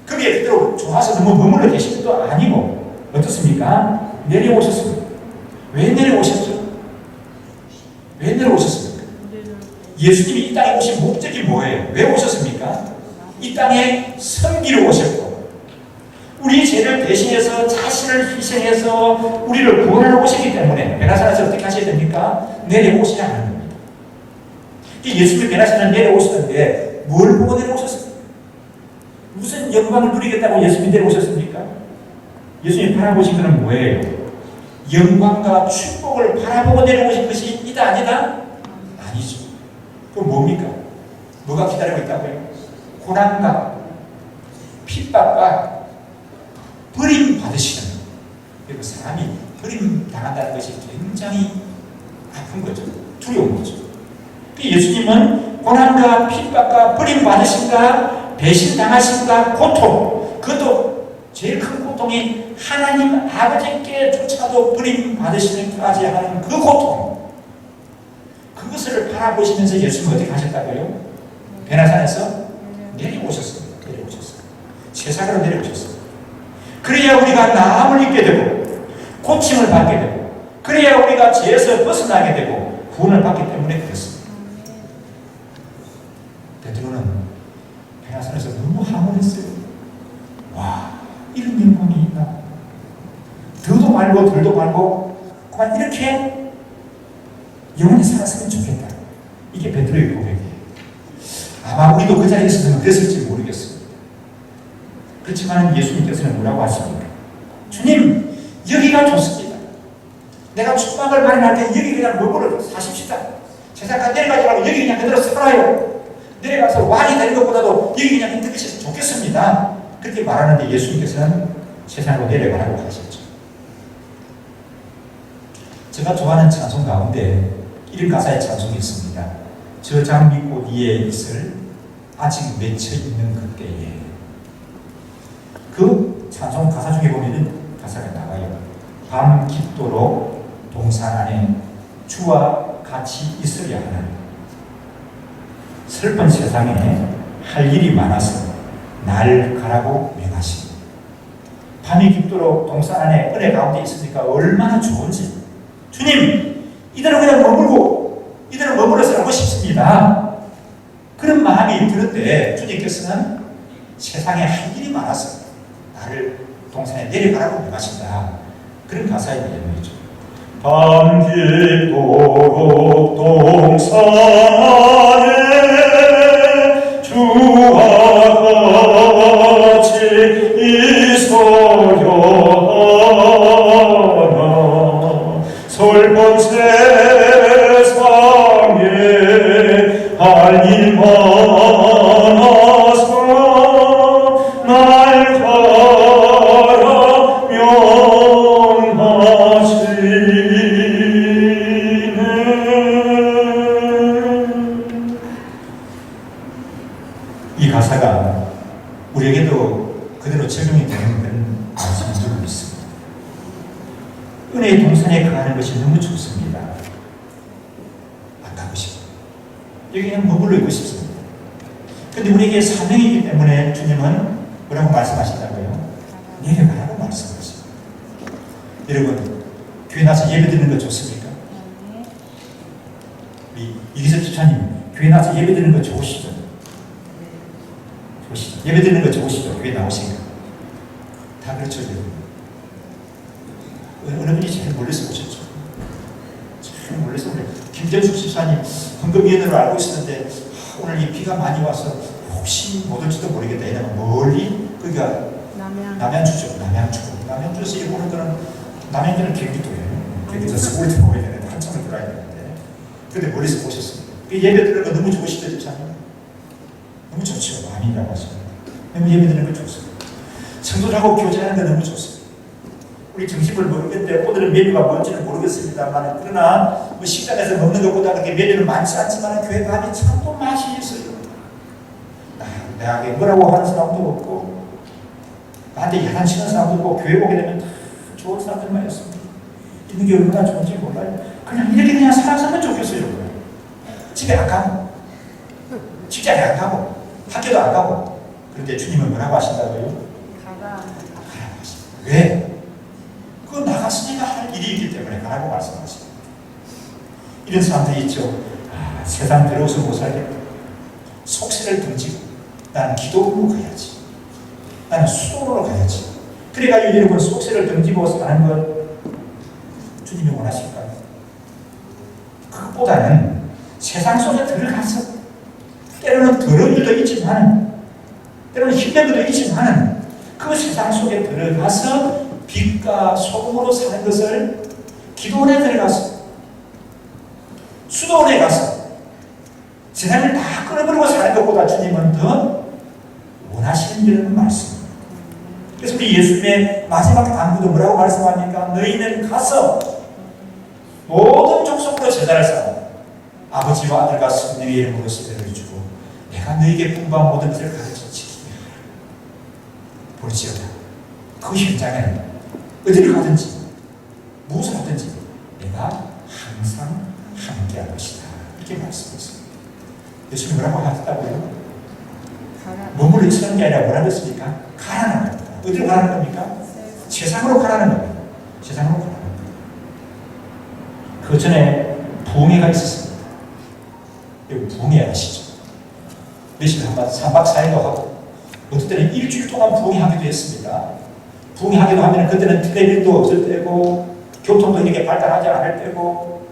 거기에 그대로 좋아서 너무 머물러 계신 것도 아니고 어떻습니까? 내려오셨습니다. 왜 내려오셨죠? 왜 내려오셨습니까? 예수님이 이 땅에 오신 목적이 뭐예요? 왜 오셨습니까? 이 땅에 섬기러 오셨고 우리 죄를 대신해서 자신을 희생해서 우리를 구원하러 오셨기 때문에 변화산에서 어떻게 하셔야 됩니까? 내려오셔야 하는 겁니다. 예수님이 변화산에 내려오시던데 뭘 보고 내려오셨습니까? 무슨 영광을 누리겠다고 예수님이 내려오셨습니까? 예수님이 바라보신 것은 뭐예요? 영광과 축복을 바라보고 내려오신 것이 이다 아니다? 아니죠. 그럼 뭡니까? 뭐가 기다리고 있다고요? 고난과 핍박과 버림받으시는 그리고 사람이 버림당한다는 것이 굉장히 아픈 거죠. 두려운 거죠. 예수님은 고난과 핍박과 버림받으심과 배신당하심과 고통, 그것도 제일 큰 고통이 하나님 아버지께조차도 버림받으시는까지 하는 그 고통, 그것을 바라보시면서 예수님은 어떻게 하셨다고요? 변화산에서 내려오셨습니다. 내려오셨어요. 세상으로 내려오셨어요. 그래야 우리가 나음을 입게 되고 고침을 받게 되고 그래야 우리가 죄에서 벗어나게 되고 구원을 받기 때문에 그렇습니다. 베드로는 변화산에서 너무 황홀했어요. 와, 이런 영광이 있나? 더도 말고 덜도 말고 그만 이렇게 영원히 살았으면 좋겠다. 이게 베드로의 고백이에요. 아마 우리도 그 자리에 있었으면 그랬을지 모르겠습니다. 그렇지만 예수님께서는 뭐라고 하십니까? 주님, 여기가 좋습니다. 내가 축복을 마련할 때 여기 그냥 머물러 사십시다. 세상까지 내려가지 말고 여기 그냥 그대로 살아요. 내려가서 왕이 되는 것보다도 여기 그냥 있는 것이 좋겠습니다. 그렇게 말하는데 예수님께서는 세상으로 내려가라고 하셨죠. 제가 좋아하는 찬송 가운데 이런 가사의 찬송이 있습니다. 저 장미꽃 위에 있을 아직 맺혀 있는 그때에. 그 찬송 가사 중에 보면 가사가 나와요. 밤 깊도록 동산 안에 주와 같이 있으려 하는 슬픈 세상에 할 일이 많아서 날 가라고 명하시고, 밤이 깊도록 동산 안에 은혜 가운데 있으니까 얼마나 좋은지, 주님 이대로 그냥 머물고 이대로 머물러 살고 싶습니다. 그런 마음이 드는데 주님께서는 세상에 할 일이 많아서 나를 동산에 내려가라고 명하신다. 그런 가사의 내용이죠. 밤 깊도록 동산 안에 주와 같이 있어야 하나. 슬픈 세상에 할 일 많아서 날 가라 명하시네. 이 가사가 우리에게도 그대로 적용이 되는 그런 말씀인 줄 믿습니다. 은혜의 동산에 가는 것이 너무 좋습니다. 안 가고 싶어요. 여기 그냥 머물러 있고 싶습니다. 그런데 우리에게 사명이기 때문에 주님은 뭐라고 말씀하신다고요? 내려가라고 말씀하십니다. 여러분, 교회 나서 예배 드리는 거 좋습니까? 우리 이기섭 집사님, 교회 나서 예배 드리는 거 좋으시죠? 좋으시죠? 예배 드리는 거 좋으시죠? 교회 나오시니까. 다 그렇죠, 여러분. 어느 분이 제일 멀리서 오셨죠? 제일 멀리서 오셨죠? 김정숙 집사님, 헌금위원으로 알고 있었는데 오늘 이 비가 많이 와서 혹시 못 올지도 모르겠다. 왜냐면 멀리 거기가 남양주죠. 남양주에서 이렇게 오는 거는 남양주는 경기도예요. 경기도 서울에 들어와야 되는데 한참을 들어야 되는데 그런데 멀리서 오셨습니다. 예배 드리는 거 너무 좋으시죠, 집사님? 너무 좋죠. 아멘이라고 하십니다. 너무 예배 드리는 거 좋습니다. 성도들하고 교제하는 거 너무 좋습니다. 우리 점심을 먹는데 오늘은 메뉴가 뭔지는 모르겠습니다만, 그러나 뭐 식당에서 먹는 것보다 그렇게 메뉴는 많지 않지만 교회 가면 참 또 맛이 있어요. 나에게 뭐라고 하는 사람도 없고 나한테 야단치는 사람도 없고 교회 오게 되면 다 좋은 사람들만 있습니다. 있는 게 얼마나 좋은지 몰라요. 그냥 이렇게 그냥 살았으면 좋겠어요. 집에 안 가고 직장에 안 가고 학교도 안 가고. 그런데 주님은 뭐라고 하신다고요? 가라고 하십니다. 왜? 그 나갔으니까 할 일이 있기 때문에 가라고 말씀하십니다. 이런 사람들이 있죠. 세상 들어서 못 살겠다. 속세를 던지고 나는 기도로 가야지. 나는 수도로 가야지. 그래가지고 여러분 속세를 던지고 사는 것 주님이 원하실까요? 그것보다는 세상 속에 들어가서 때로는 더러운 일도 있지만 때로는 힘든 것도 있지만 그 세상 속에 들어가서 빛과 소금으로 사는 것을 기도원에 들어가서 수도원에 가서 세상을 다 끊어버리고 사는 것보다 주님은 더 원하시는 이런 말씀입니다. 그래서 우리 예수님의 마지막 당부도 뭐라고 말씀합니까? 너희는 가서 모든 족속으로 제자를 삼아 아버지와 아들과 성령의 이름으로 세례를 주고 내가 너희에게 분부한 모든 것을 가르쳐 지키게 하라. 볼지어다 그 현장에 어디를 가든지 무엇을 하든지 내가 항상 함께할 것이다. 이렇게 말씀했습니다. 예수님 뭐라고 하셨다고요? 머물러 있으라는 게 아니라 뭐라고 했습니까? 가라는 겁니다. 어디로 가라는 겁니까? 세상으로 가라는 겁니다. 세상으로 가라는 겁니다. 그 전에 부흥회가 있었습니다. 여기 부흥회 아시죠? 며칠 한번 3박 4일도 하고 어떤 때는 일주일 동안 부흥회 하기도 했습니다. 부흥회 하기도 하면 그때는 텔레비전도 없을 때고 교통도 이렇게 발달하지 않을 때고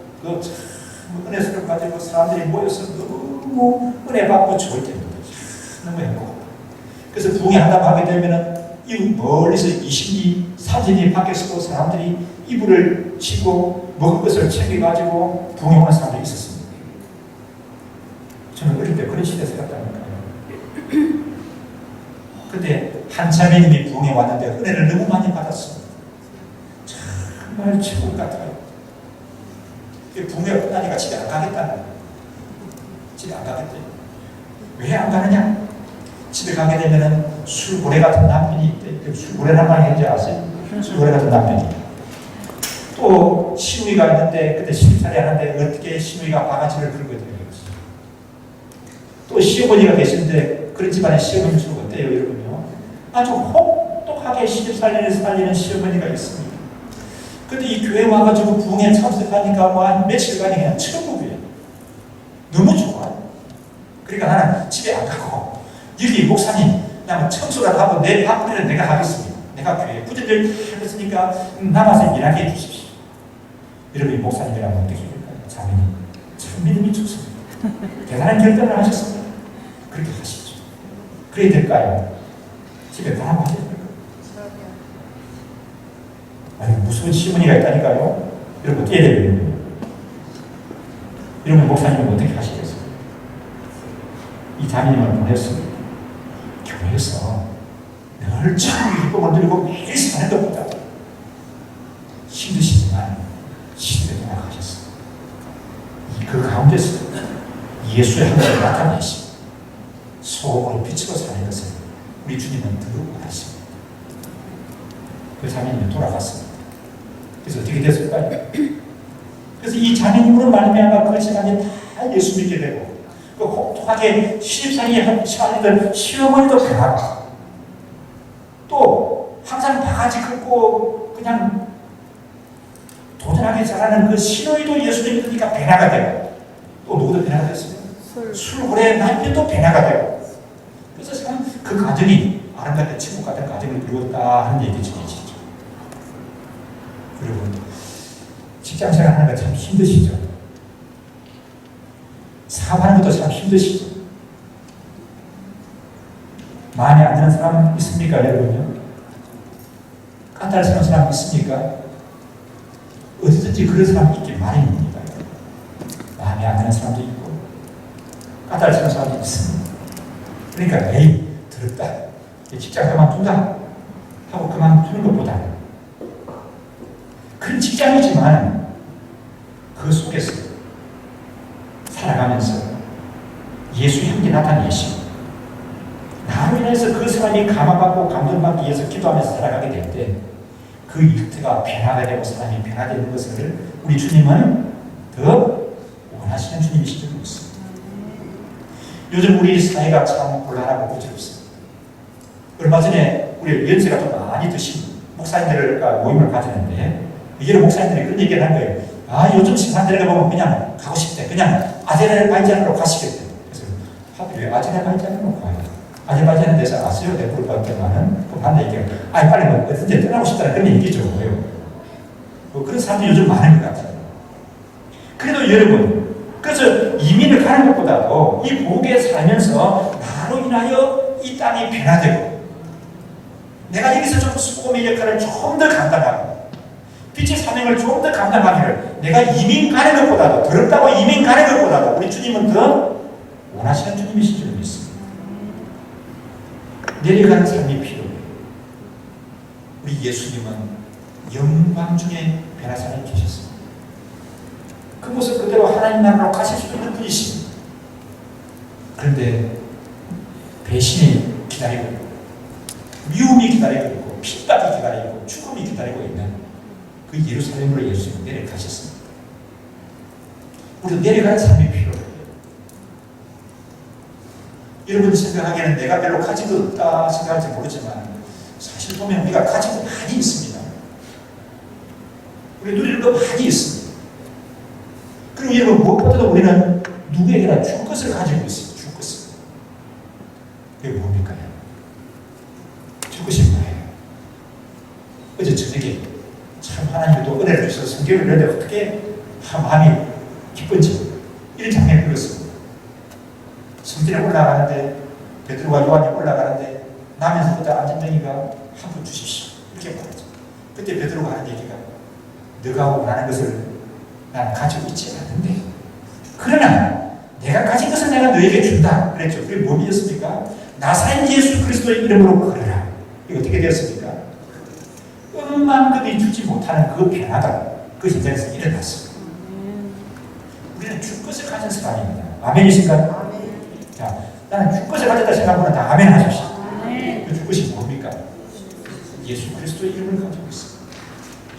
은혜스러운 가지고 사람들이 모여서 너무 은혜 받고 좋을 때입니다. 너무 행복하고. 그래서 부흥회 한다고 하게 되면은 이 멀리서 20리, 30리 밖에서도 사람들이 이불을 치고 먹을 것을 챙겨가지고 부흥회 오는 사람들이 있었습니다. 저는 어릴 때 그런 시대에 살았다니까요. 근데 한 자매님이 부흥에 왔는데 은혜를 너무 많이 받았습니다. 정말 최고 같아요. 부흥회 끝나니까 집에 안 가겠다는 거예요. 집에 안 가겠대요. 왜 안 가느냐? 집에 가게 되면은 술고래 같은 남편이 있대. 술고래란 말이 뭔지 아세요? 술고래 같은 남편이. 또 시누이가 있는데 그때 시집살이 하는데 어떻게 시누이가 바가지를 긁거든요. 또 시어머니가 계시는데 그런 집안에 시어머니 좀 어때요, 여러분요? 아주 혹독하게 살리는 시어머니가 있습니다. 근데 이 교회 와가지고 부흥에 참석하니까 뭐 한 며칠간이 그냥 천국이에요. 너무 좋아요. 그러니까 나는 집에 안 가고 여기 목사님 그냥 청소라도 하고 내 밥벌이는 내가 하겠습니다. 내가 교회 부재들 하겠으니까 남아서 일하게 해주십시오. 여러분이 목사님이라면 어떻게 될까요? 자매님 참 믿음이 좋습니다. 대단한 결단을 하셨습니다. 그렇게 하시죠. 그래야 될까요? 집에 가라고 하셔야 될까요? 아니 무서운 시어머니가 있다니까요. 여러분 어떻게 해야 되겠어요? 여러분 목사님은 어떻게 하시겠어요? 이 자매님을 보냈습니다. 교회에서 늘 참 기쁨을 누리고 매일 사는 것보다 힘드시지만 시대에 나가셨습니다. 그 가운데서 예수의 하나님을 나타내시고 소금으로 빛으로 사는 것을 우리 주님은 더 원하십니다. 그 자매님이 돌아갔습니다. 그래서 어떻게 됐을까요? 그래서 이 자매님으로 말미암아 그 시간에 다 예수 믿게 되고 그 혹독하게 시집살이 하던 시어머니도 변하고 또 항상 바가지 긁고 그냥 도전하게 자라는 그 시누이도 예수를 믿으니까 변화가 되고 또 누구도 변화가 됐어요? 술고래 남편도 변화가 되고 그래서 참 그 가정이 아름답게 천국 같은 가정을 이루었다 하는 얘기죠. 여러분 직장생활 하는 거 참 힘드시죠? 사업하는 것도 참 힘드시죠? 마음에 안 드는 사람 있습니까, 여러분요? 까탈스러운 사람 있습니까? 어디든지 그런 사람이 있기 마련입니다. 마음에 안 드는 사람도 있고 까탈스러운 사람도 있습니다. 그러니까 에이 들었다, 직장 그만둔다 하고 그만두는 것보다 큰 직장이지만 그 속에서 살아가면서 예수의 함께 나타내시고 나로 인해서 그 사람이 감화받고 감동받기 위해서 기도하면서 살아가게 될 때 그 일터가 변화가 되고 사람이 변화되는 것을 우리 주님은 더 원하시는 주님이신 줄 믿습니다. 요즘 우리 사회가 참 곤란하고 부질없습니다. 얼마 전에 우리 연세가 좀 많이 드신 목사님들 모임을 가졌는데 여러 목사님들이 그런 얘기를 한 거예요. 아 요즘 신사들을 보면 그냥 가고 싶대. 그냥 아제르바이잔으로 가시겠대. 그래서 하필 왜 아제르바이잔으로 가요? 아제르바이잔에 대해서 아세요? 내부를 봤더만은 그 반대 얘기가 아니 빨리 뭐 어딘지 떠나고 싶다는 그런 얘기죠. 뭐 그런 사람들이 요즘 많은 것 같아요. 그래도 여러분 그래서 이민을 가는 것보다도 이 복에 살면서 나로 인하여 이 땅이 변화되고 내가 여기서 좀 수고의 역할을 좀 더 감당하고 빛의 사명을 좀 더 감당하기를 내가 이민 가는 것보다도 더럽다고 이민 가는 것보다도 우리 주님은 더 원하시는 주님이신 줄 믿습니다. 내려가는 삶이 필요해요. 우리 예수님은 영광 중에 변화산에 계셨습니다. 그 모습 그대로 하나님 나라로 가실 수 있는 분이십니다. 그런데 배신이 기다리고 있고 미움이 기다리고 있고 핍박이 기다리고 있고 죽음이 기다리고 있는 그 예루살렘으로 예수님은 내려가셨습니다. 우리도 내려가는 삶이 필요해요. 여러분 생각하기에는 내가 별로 가진 것 없다 생각할지 모르지만 사실 보면 우리가 가진 것 많이 있습니다. 우리 누리는 것 많이 있습니다. 그리고 여러분 무엇보다도 우리는 누구에게나 줄 것을 가지고 있습니다. 줄 것을. 그게 뭡니까? 줄 것이 뭐예요? 어제 저녁에 참 하나님이 또 은혜를 주셔서 성경을 읽는데 어떻게 마음이 기쁜지 이런 장면을 읽었습니다. 성전에 올라가는데 베드로와 요한이 올라가는데 나면서부터 안전뱅이가 한 푼 주십시오 이렇게 말하죠. 그때 베드로가 하는 얘기가 너가 원하는 것을 난 가지고 있지 않는데 그러나 내가 가진 것을 내가 너에게 준다 그랬죠. 그게 뭡니었습니까? 나사렛 예수 그리스도의 이름으로 걸으라. 이거 어떻게 되었습니까? 억만 그들이 주지 못하는 그 변화가 그 현장에서 일어났습니다. 우리는 줄 것을 가진 사람입니다. 아멘이신가요? 자, 나는 줄 것을 가졌다 생각하면 다 아멘 하십시오. 그 줄 것이 뭡니까? 예수 그리스도의 이름을 가지고 있습니다.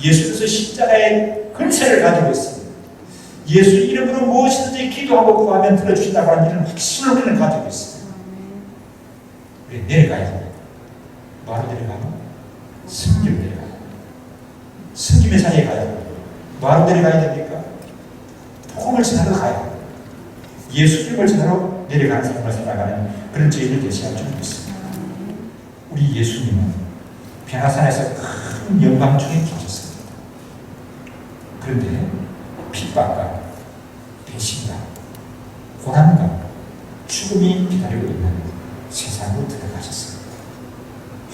예수 그리스도 십자가의 근세를 가지고 있습니다. 예수 이름으로 무엇이든지 기도하고 구하면 들어주신다고 하는 이런 확신을 우리는 가지고 있습니다. 우리 내려가야 됩니다. 뭐하러 내려가면? 승리로 내려가요. 승김의 산에 가요. 뭐하러 내려가야 됩니까? 복음을 전하러 가요. 예수 이름을 전하러 내려가는 삶을 살아가는 그런 저희를 대신할 줄 믿습니다. 우리 예수님은 변화산에서 큰 영광 중에 계셨습니다. 그런데 핍박과 배신과 고난과 죽음이 기다리고 있는 세상으로 들어가셨습니다.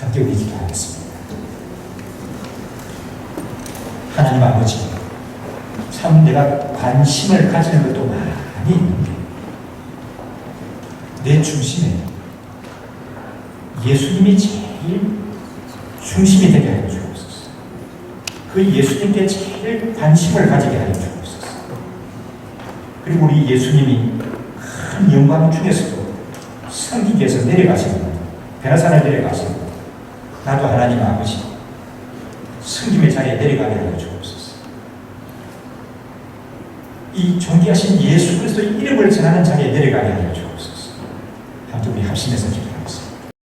함께 우리 기도하겠습니다. 하나님 아버지, 참 내가 관심을 가지는 것도 많이 있는데 내 중심에 예수님이 제일 중심이 되게 하여 주옵소서. 그 예수님께 제일 관심을 가지게 하여 주옵소서. 그리고 우리 예수님이 큰 영광 중에서도 성기께서 내려가시고 변화산을 내려가시고 나도 하나님 아버지 성김의 자리에 내려가게 하여 주옵소서. 이 존귀하신 예수 그리스도의 이름을 전하는 자리에 내려가게 하여 주옵소서. 함께 우리 합심해서 기도합니다.